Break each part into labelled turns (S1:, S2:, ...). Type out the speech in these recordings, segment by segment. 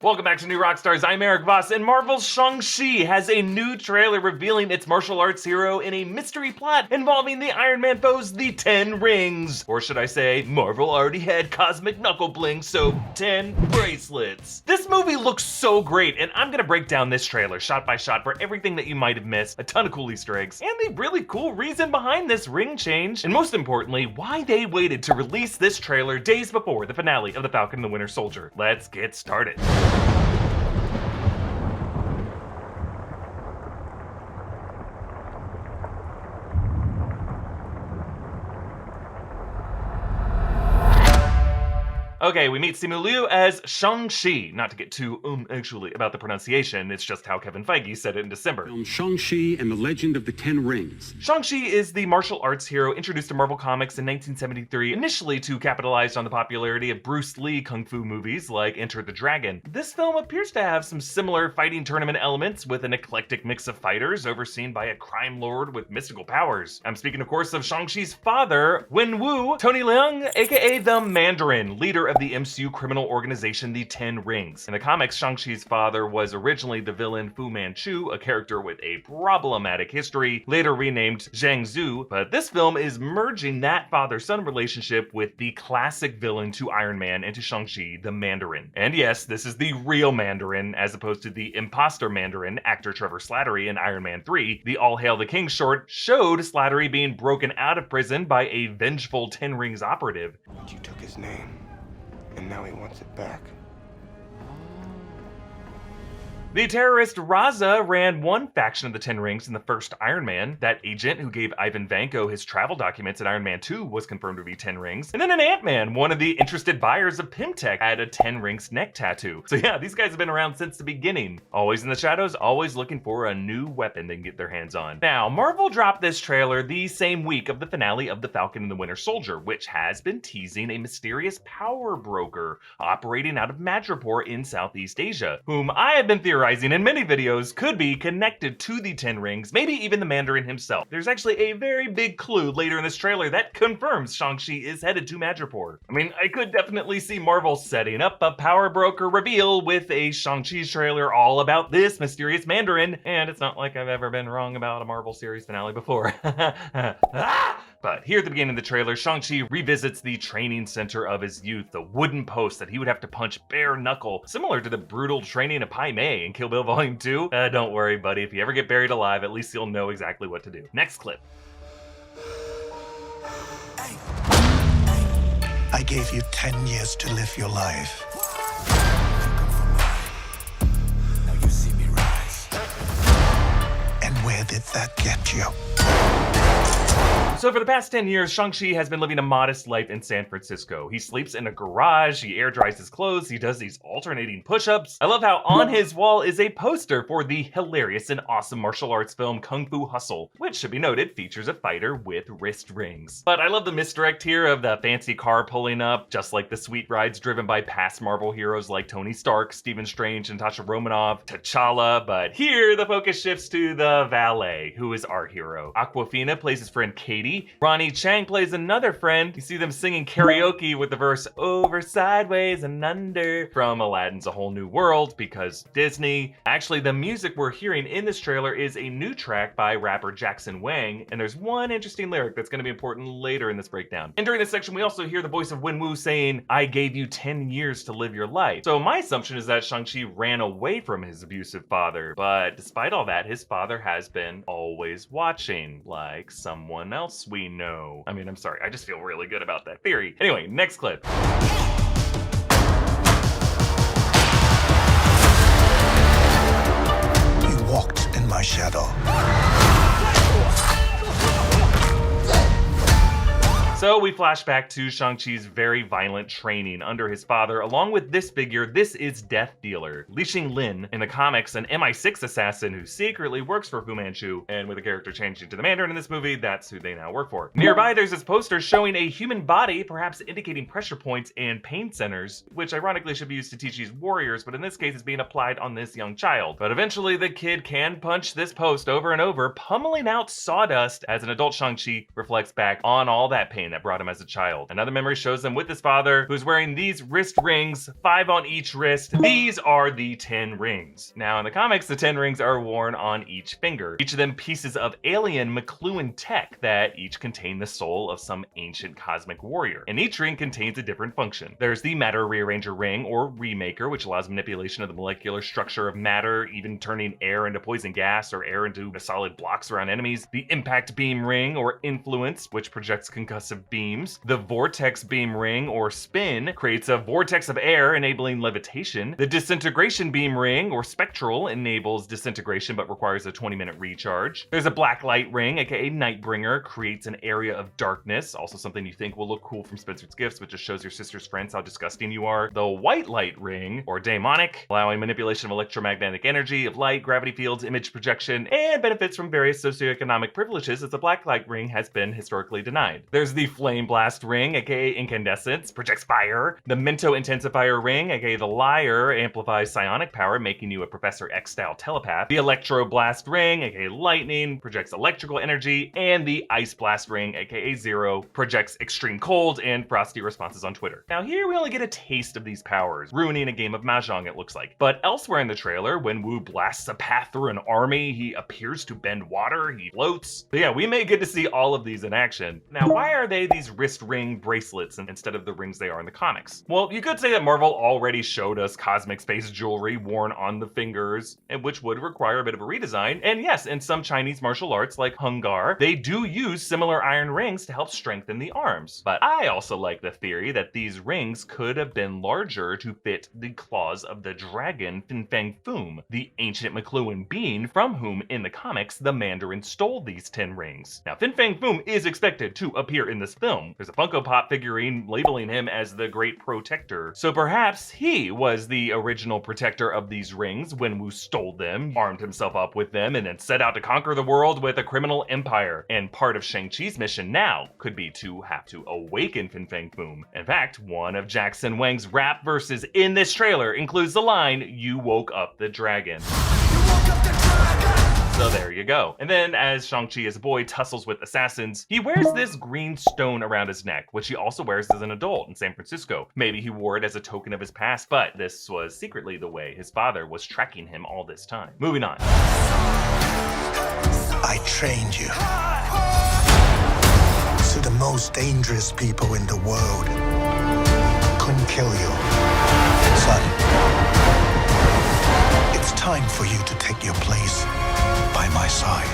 S1: Welcome back to New Rockstars. I'm Erik Voss, and Marvel's Shang-Chi has a new trailer revealing its martial arts hero in a mystery plot involving the Iron Man foes, the 10 Rings. Or should I say, Marvel already had cosmic knuckle bling, so 10 bracelets. This movie looks so great, and I'm gonna break down this trailer shot by shot for everything that you might have missed, a ton of cool Easter eggs, and the really cool reason behind this ring change, and most importantly, why they waited to release this trailer days before the finale of The Falcon and the Winter Soldier. Let's get started. Okay, we meet Simu Liu as Shang-Chi. Not to get too actually about the pronunciation, it's just how Kevin Feige said it in December.
S2: Film Shang-Chi and the Legend of the Ten Rings.
S1: Shang-Chi is the martial arts hero introduced to Marvel Comics in 1973, initially to capitalize on the popularity of Bruce Lee kung fu movies like Enter the Dragon. This film appears to have some similar fighting tournament elements with an eclectic mix of fighters overseen by a crime lord with mystical powers. I'm speaking, of course, of Shang-Chi's father, Wenwu, Tony Leung, aka the Mandarin, leader of the MCU criminal organization, the 10 Rings. In the comics, Shang-Chi's father was originally the villain Fu Manchu, a character with a problematic history, later renamed Zhang Zhu, but this film is merging that father-son relationship with the classic villain to Iron Man and to Shang-Chi, the Mandarin. And yes, this is the real Mandarin, as opposed to the imposter Mandarin actor Trevor Slattery in Iron Man 3. The All Hail the King short showed Slattery being broken out of prison by a vengeful 10 Rings operative.
S3: You took his name. And now he wants it back.
S1: The terrorist Raza ran one faction of the 10 Rings in the first Iron Man. That agent who gave Ivan Vanko his travel documents in Iron Man 2 was confirmed to be 10 Rings. And then in Ant-Man, one of the interested buyers of Pimtech had a 10 Rings neck tattoo. So yeah, these guys have been around since the beginning. Always in the shadows, always looking for a new weapon they can get their hands on. Now, Marvel dropped this trailer the same week of the finale of The Falcon and the Winter Soldier, which has been teasing a mysterious power broker operating out of Madripoor in Southeast Asia, whom I have been theorizing in many videos could be connected to the 10 Rings, maybe even the Mandarin himself. There's actually a very big clue later in this trailer that confirms Shang-Chi is headed to Madripoor. I mean, I could definitely see Marvel setting up a power broker reveal with a Shang-Chi trailer all about this mysterious Mandarin, and it's not like I've ever been wrong about a Marvel series finale before. But here at the beginning of the trailer, Shang-Chi revisits the training center of his youth, the wooden post that he would have to punch bare knuckle, similar to the brutal training of Pai Mei in Kill Bill Volume 2. Don't worry, buddy, if you ever get buried alive, at least you'll know exactly what to do. Next clip.
S4: I gave you 10 years to live your life. Now you see me rise. And where did that get you?
S1: So for the past 10 years, Shang-Chi has been living a modest life in San Francisco. He sleeps in a garage, he air dries his clothes, he does these alternating push-ups. I love how on his wall is a poster for the hilarious and awesome martial arts film Kung Fu Hustle, which should be noted features a fighter with wrist rings. But I love the misdirect here of the fancy car pulling up, just like the sweet rides driven by past Marvel heroes like Tony Stark, Stephen Strange, and Natasha Romanoff, T'Challa, but here the focus shifts to the valet, who is our hero. Awkwafina plays his friend Katie. Ronnie Chang plays another friend. You see them singing karaoke with the verse over, sideways, and under from Aladdin's A Whole New World because Disney. Actually, the music we're hearing in this trailer is a new track by rapper Jackson Wang, and there's one interesting lyric that's going to be important later in this breakdown. And during this section, we also hear the voice of Wenwu saying, I gave you 10 years to live your life. So my assumption is that Shang-Chi ran away from his abusive father, but despite all that, his father has been always watching, like someone else we know. I mean, I'm sorry, I just feel really good about that theory. Anyway, next clip.
S4: You walked in my shadow.
S1: So we flash back to Shang-Chi's very violent training under his father. Along with this figure, this is Death Dealer, Li Xinglin, in the comics, an MI6 assassin who secretly works for Fu Manchu, and with the character changing to the Mandarin in this movie, that's who they now work for. Nearby, there's this poster showing a human body, perhaps indicating pressure points and pain centers, which ironically should be used to teach these warriors, but in this case is being applied on this young child. But eventually the kid can punch this post over and over, pummeling out sawdust as an adult Shang-Chi reflects back on all that pain that brought him as a child. Another memory shows him with his father, who's wearing these wrist rings, 5 on each wrist. These are the 10 rings. Now in the comics, the 10 rings are worn on each finger, each of them pieces of alien McLuhan tech that each contain the soul of some ancient cosmic warrior, and each ring contains a different function. There's the Matter Rearranger ring, or Remaker, which allows manipulation of the molecular structure of matter, even turning air into poison gas or air into solid blocks around enemies. The Impact Beam ring, or Influence, which projects concussive beams. The Vortex Beam ring, or Spin, creates a vortex of air, enabling levitation. The Disintegration Beam ring, or Spectral, enables disintegration but requires a 20-minute recharge. There's a Black Light ring, aka Nightbringer, creates an area of darkness, also something you think will look cool from Spencer's Gifts, but just shows your sister's friends how disgusting you are. The White Light ring, or Daemonic, allowing manipulation of electromagnetic energy, of light, gravity fields, image projection, and benefits from various socioeconomic privileges, as the Black Light ring has been historically denied. There's the Flame Blast ring, aka Incandescence, projects fire. The Mento Intensifier ring, aka the Liar, amplifies psionic power, making you a Professor X-style telepath. The Electro Blast ring, aka Lightning, projects electrical energy. And the Ice Blast ring, aka Zero, projects extreme cold and frosty responses on Twitter. Now here we only get a taste of these powers, ruining a game of Mahjong it looks like. But elsewhere in the trailer, when Wu blasts a path through an army, he appears to bend water, he floats. But yeah, we may get to see all of these in action. Now why are they these wrist ring bracelets instead of the rings they are in the comics? Well, you could say that Marvel already showed us cosmic space jewelry worn on the fingers, and which would require a bit of a redesign. And yes, in some Chinese martial arts like Hung Gar, they do use similar iron rings to help strengthen the arms. But I also like the theory that these rings could have been larger to fit the claws of the dragon Fin Fang Foom, the ancient McLuhan being from whom in the comics the Mandarin stole these 10 rings. Now Fin Fang Foom is expected to appear in this film. There's a Funko Pop figurine labeling him as the Great Protector, so perhaps he was the original protector of these rings when Wu stole them, armed himself up with them, and then set out to conquer the world with a criminal empire. And part of Shang-Chi's mission now could be to have to awaken Fin Fang Foom. In fact, one of Jackson Wang's rap verses in this trailer includes the line, "You woke up the dragon." So there you go. And then as Shang-Chi as a boy tussles with assassins, he wears this green stone around his neck, which he also wears as an adult in San Francisco. Maybe he wore it as a token of his past, but this was secretly the way his father was tracking him all this time. Moving on.
S4: I trained you. So the most dangerous people in the world couldn't kill you. Son, it's time for you to take your place by my side.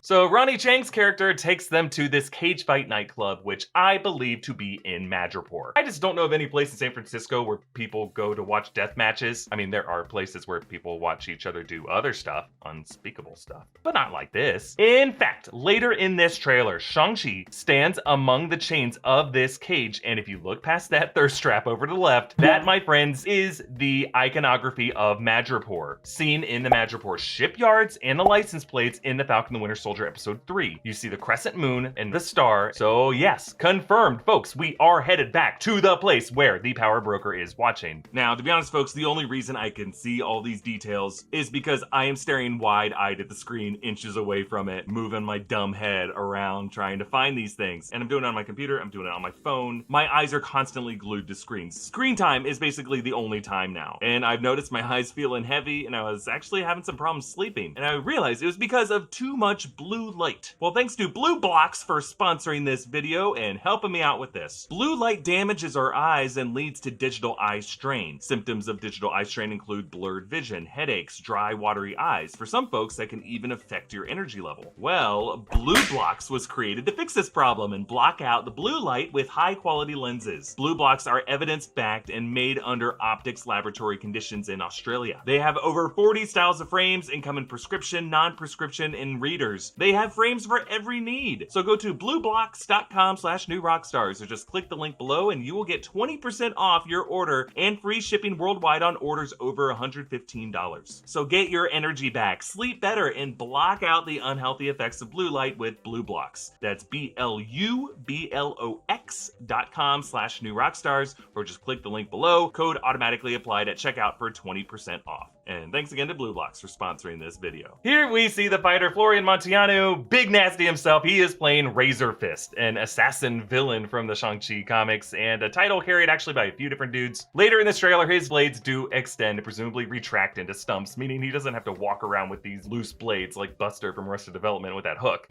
S1: So Ronnie Chang's character takes them to this cage fight nightclub, which I believe to be in Madripoor. I just don't know of any place in San Francisco where people go to watch death matches. I mean, there are places where people watch each other do other stuff, unspeakable stuff, but not like this. In fact, later in this trailer, Shang-Chi stands among the chains of this cage, and if you look past that thirst trap over to the left, that, my friends, is the iconography of Madripoor, seen in the Madripoor shipyards and the license plates in the Falcon the Winter Soldier Episode 3. You see the crescent moon and the star. So yes, confirmed, folks, we are headed back to the place where the power broker is watching. Now, to be honest, folks, the only reason I can see all these details is because I am staring wide-eyed at the screen, inches away from it, moving my dumb head around trying to find these things. And I'm doing it on my computer, I'm doing it on my phone. My eyes are constantly glued to screens. Screen time is basically the only time now. And I've noticed my eyes feeling heavy, and I was actually having some problems sleeping. And I realized it was because of too much blue light. Well, thanks to Blue Blocks for sponsoring this video and helping me out with this. Blue light damages our eyes and leads to digital eye strain. Symptoms of digital eye strain include blurred vision, headaches, dry, watery eyes. For some folks, that can even affect your energy level. Well, Blue Blocks was created to fix this problem and block out the blue light with high-quality lenses. Blue Blocks are evidence-backed and made under optics laboratory conditions in Australia. They have over 40 styles of frames and come in prescription, non-prescription, and readers. They have frames for every need. So go to blueblocks.com/newrockstars or just click the link below and you will get 20% off your order and free shipping worldwide on orders over $115. So get your energy back, sleep better, and block out the unhealthy effects of blue light with Blue Blocks. That's BLUBLOX.com/newrockstars or just click the link below. Code automatically applied at checkout for 20% off. And thanks again to Blue Blocks for sponsoring this video. Here we see the fighter Florian Montiano, Big Nasty himself. He is playing Razor Fist, an assassin villain from the Shang-Chi comics, and a title carried actually by a few different dudes. Later in this trailer, his blades do extend and presumably retract into stumps, meaning he doesn't have to walk around with these loose blades like Buster from Arrested Development with that hook.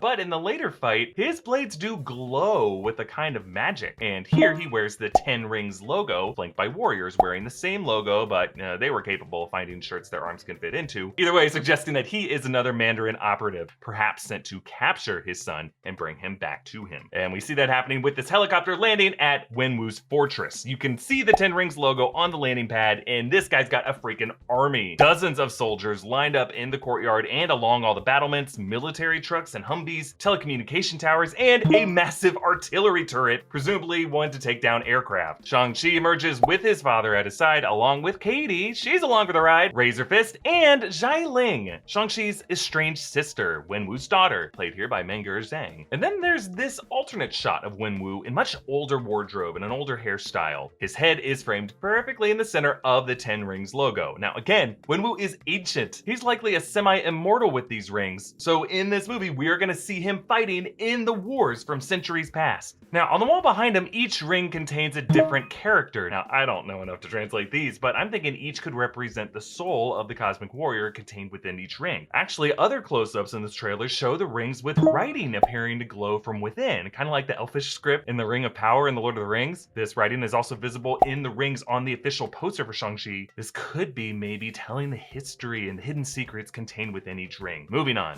S1: But in the later fight, his blades do glow with a kind of magic. And here he wears the 10 Rings logo, flanked by warriors wearing the same logo, but they were capable of finding shirts their arms can fit into. Either way, suggesting that he is another Mandarin operative, perhaps sent to capture his son and bring him back to him. And we see that happening with this helicopter landing at Wenwu's fortress. You can see the 10 Rings logo on the landing pad, and this guy's got a freaking army. Dozens of soldiers lined up in the courtyard and along all the battlements, military trucks and Humvees, telecommunication towers, and a massive artillery turret, presumably one to take down aircraft. Shang-Chi emerges with his father at his side, along with Katie, she's along for the ride, Razor Fist, and Leung, Shang-Chi's estranged sister, Wenwu's daughter, played here by Menger Zhang. And then there's this alternate shot of Wenwu in much older wardrobe and an older hairstyle. His head is framed perfectly in the center of the 10 Rings logo. Now again, Wenwu is ancient. He's likely a semi-immortal with these rings, so in this movie we are gonna see him fighting in the wars from centuries past. Now, on the wall behind him, each ring contains a different character. Now, I don't know enough to translate these, but I'm thinking each could represent the soul of the cosmic warrior contained within each ring. Actually, other close-ups in this trailer show the rings with writing appearing to glow from within, kind of like the elfish script in the Ring of Power in The Lord of the Rings. This writing is also visible in the rings on the official poster for Shang-Chi. This could be maybe telling the history and hidden secrets contained within each ring. Moving on.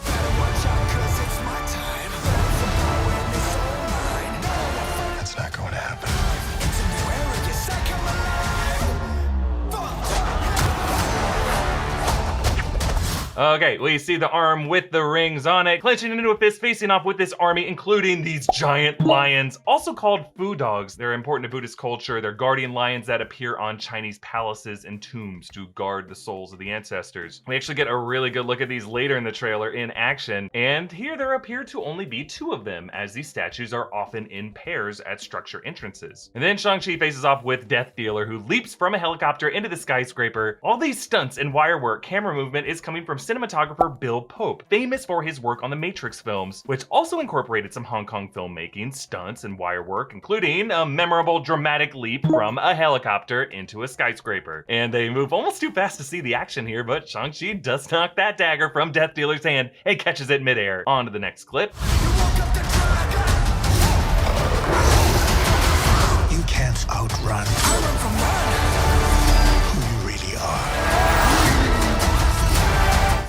S4: That's not going to happen.
S1: Okay, we see the arm with the rings on it, clenching into a fist, facing off with this army, including these giant lions, also called Fu dogs. They're important to Buddhist culture. They're guardian lions that appear on Chinese palaces and tombs to guard the souls of the ancestors. We actually get a really good look at these later in the trailer in action, and here there appear to only be 2 of them, as these statues are often in pairs at structure entrances. And then Shang-Chi faces off with Death Dealer, who leaps from a helicopter into the skyscraper. All these stunts and wire work, camera movement is coming from cinematographer Bill Pope, famous for his work on the Matrix films, which also incorporated some Hong Kong filmmaking, stunts, and wire work, including a memorable dramatic leap from a helicopter into a skyscraper. And they move almost too fast to see the action here, but Shang-Chi does knock that dagger from Death Dealer's hand and catches it midair. On to the next clip.
S4: You can't outrun who you really are.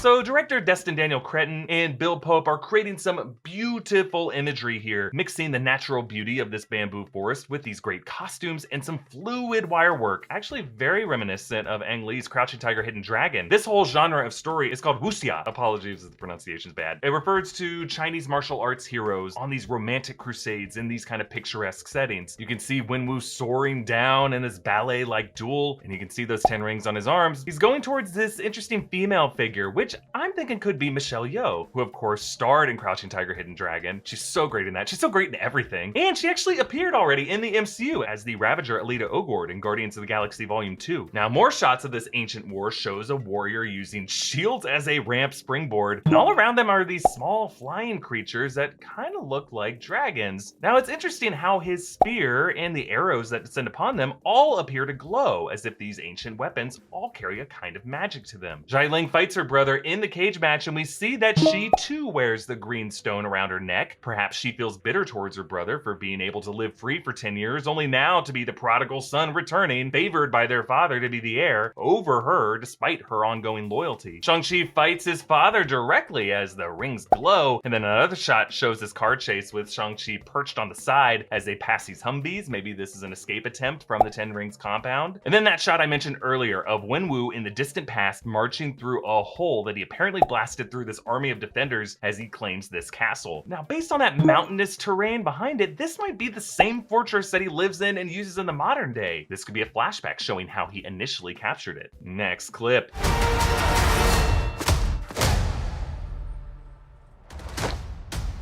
S1: So director Destin Daniel Cretton and Bill Pope are creating some beautiful imagery here, mixing the natural beauty of this bamboo forest with these great costumes and some fluid wire work, actually very reminiscent of Ang Lee's Crouching Tiger, Hidden Dragon. This whole genre of story is called Wuxia. Apologies if the pronunciation's bad. It refers to Chinese martial arts heroes on these romantic crusades in these kind of picturesque settings. You can see Wenwu soaring down in his ballet-like duel, and you can see those 10 rings on his arms. He's going towards this interesting female figure, which I'm thinking could be Michelle Yeoh, who of course starred in Crouching Tiger, Hidden Dragon. She's so great in that. She's so great in everything. And she actually appeared already in the MCU as the Ravager Alita Ogord in Guardians of the Galaxy Volume 2. Now, more shots of this ancient war shows a warrior using shields as a ramp springboard, and all around them are these small flying creatures that kind of look like dragons. Now, it's interesting how his spear and the arrows that descend upon them all appear to glow, as if these ancient weapons all carry a kind of magic to them. Xialing fights her brother in the cage match, and we see that she too wears the green stone around her neck. Perhaps she feels bitter towards her brother for being able to live free for 10 years, only now to be the prodigal son returning, favored by their father to be the heir over her despite her ongoing loyalty. Shang-Chi fights his father directly as the rings glow, and then another shot shows this car chase with Shang-Chi perched on the side as they pass these Humvees. Maybe this is an escape attempt from the 10 Rings compound. And then that shot I mentioned earlier of Wenwu in the distant past marching through a hole that he apparently blasted through this army of defenders as he claims this castle. Now, based on that mountainous terrain behind it, this might be the same fortress that he lives in and uses in the modern day. This could be a flashback showing how he initially captured it. Next clip.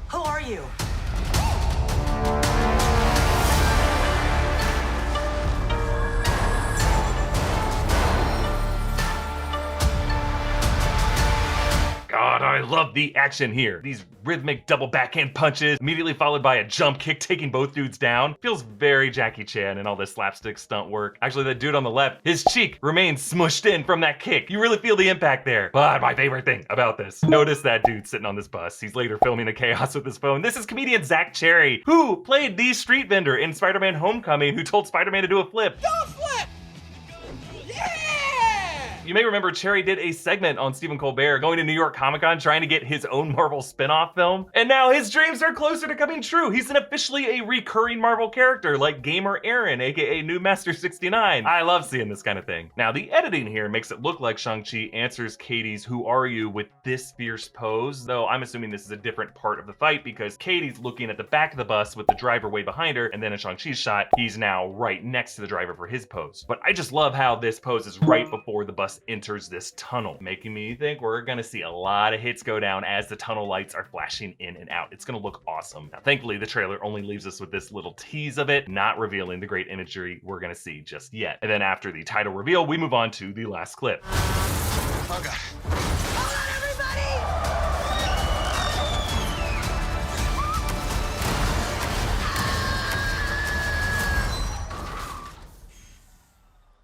S5: Who are you?
S1: God, I love the action here. These rhythmic double backhand punches, immediately followed by a jump kick taking both dudes down. Feels very Jackie Chan and all this slapstick stunt work. Actually, the dude on the left, his cheek remains smushed in from that kick. You really feel the impact there. But my favorite thing about this, notice that dude sitting on this bus. He's later filming the chaos with his phone. This is comedian Zach Cherry, who played the street vendor in Spider-Man Homecoming, who told Spider-Man to do a flip. You may remember Cherry did a segment on Stephen Colbert going to New York Comic-Con trying to get his own Marvel spin-off film. And now his dreams are closer to coming true. He's officially a recurring Marvel character like Gamer Aaron, aka New Master 69. I love seeing this kind of thing. Now the editing here makes it look like Shang-Chi answers Katie's "Who are you?" with this fierce pose, though I'm assuming this is a different part of the fight because Katie's looking at the back of the bus with the driver way behind her, and then in Shang-Chi's shot, he's now right next to the driver for his pose. But I just love how this pose is right before the bus enters this tunnel, making me think we're gonna see a lot of hits go down as the tunnel lights are flashing in and out. It's gonna look awesome. Now, thankfully, the trailer only leaves us with this little tease of it, not revealing the great imagery we're gonna see just yet. And then after the title reveal, we move on to the last clip.
S4: Oh, God.
S5: Hold on, everybody!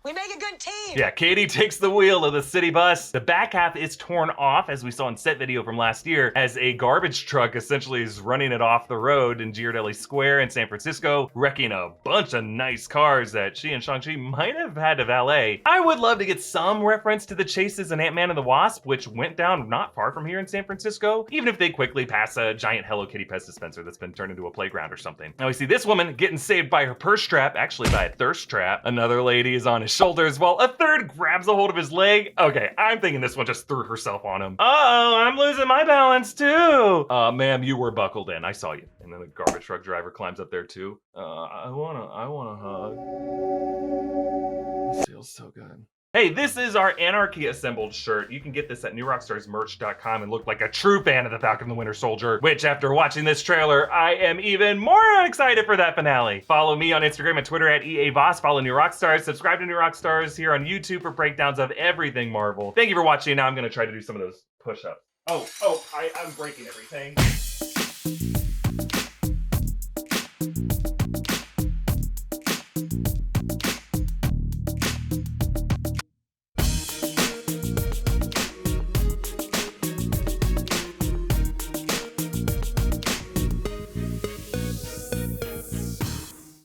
S5: We make a good team!
S1: Yeah, Katie takes the wheel of the city bus. The back half is torn off, as we saw in set video from last year, as a garbage truck essentially is running it off the road in Ghirardelli Square in San Francisco, wrecking a bunch of nice cars that she and Shang-Chi might have had to valet. I would love to get some reference to the chases in Ant-Man and the Wasp, which went down not far from here in San Francisco, even if they quickly pass a giant Hello Kitty Pez dispenser that's been turned into a playground or something. Now we see this woman getting saved by her purse strap, actually by a thirst trap. Another lady is on his shoulders while a third grabs a hold of his leg. Okay, I'm thinking this one just threw herself on him. Uh-oh, I'm losing my balance too. Ma'am, you were buckled in. I saw you. And then the garbage truck driver climbs up there too. I want a hug. This feels so good. Hey, this is our Anarchy Assembled shirt. You can get this at newrockstarsmerch.com and look like a true fan of the Falcon the Winter Soldier, which after watching this trailer, I am even more excited for that finale. Follow me on Instagram and Twitter at EA Voss. Follow New Rockstars. Subscribe to New Rockstars here on YouTube for breakdowns of everything Marvel. Thank you for watching. Now I'm gonna try to do some of those push-ups. I'm breaking everything.